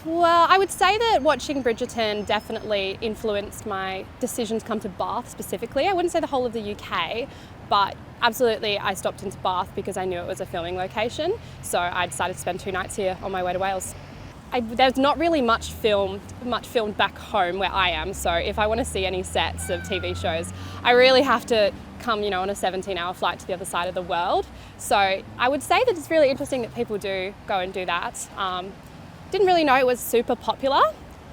Well, I would say that watching Bridgerton definitely influenced my decision to come to Bath specifically. I wouldn't say the whole of the UK, but absolutely I stopped into Bath because I knew it was a filming location. So I decided to spend 2 nights here on my way to Wales. There's not really much filmed back home where I am, so if I want to see any sets of TV shows, I really have to come, on a 17-hour flight to the other side of the world. So I would say that it's really interesting that people do go and do that. Didn't really know it was super popular,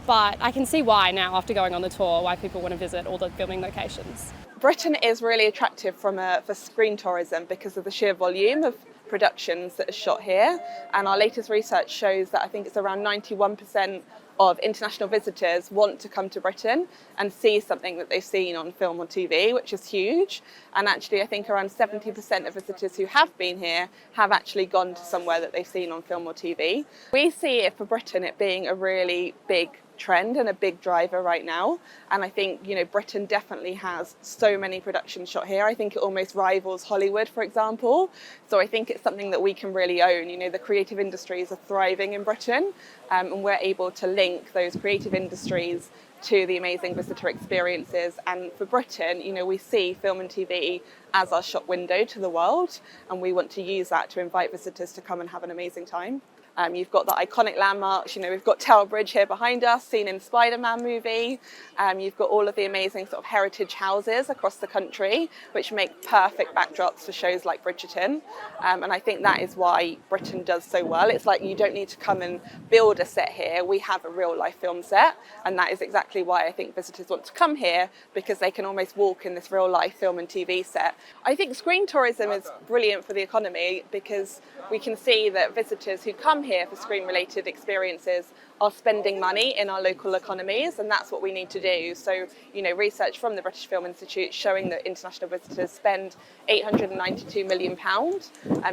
but I can see why now after going on the tour, why people want to visit all the filming locations. Britain is really attractive for screen tourism because of the sheer volume of productions that are shot here, and our latest research shows that I think it's around 91% of international visitors want to come to Britain and see something that they've seen on film or TV, which is huge. And actually I think around 70% of visitors who have been here have actually gone to somewhere that they've seen on film or TV. We see it for Britain it being a really big trend and a big driver right now, and I think Britain definitely has so many productions shot here. I think it almost rivals Hollywood, for example, so I think it's something that we can really own. The creative industries are thriving in Britain, and we're able to link those creative industries to the amazing visitor experiences. And for Britain, we see film and TV as our shop window to the world, and we want to use that to invite visitors to come and have an amazing time. You've got the iconic landmarks, we've got Tower Bridge here behind us, seen in the Spider-Man movie. You've got all of the amazing sort of heritage houses across the country, which make perfect backdrops for shows like Bridgerton. And I think that is why Britain does so well. It's like you don't need to come and build a set here. We have a real life film set, and that is exactly why I think visitors want to come here, because they can almost walk in this real life film and TV set. I think screen tourism is brilliant for the economy because we can see that visitors who come here for screen-related experiences are spending money in our local economies, and that's what we need to do. So, research from the British Film Institute showing that international visitors spend £892 million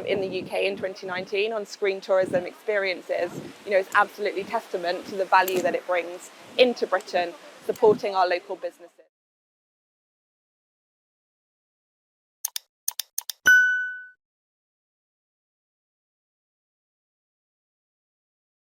in the UK in 2019 on screen tourism experiences. Is absolutely testament to the value that it brings into Britain, supporting our local businesses.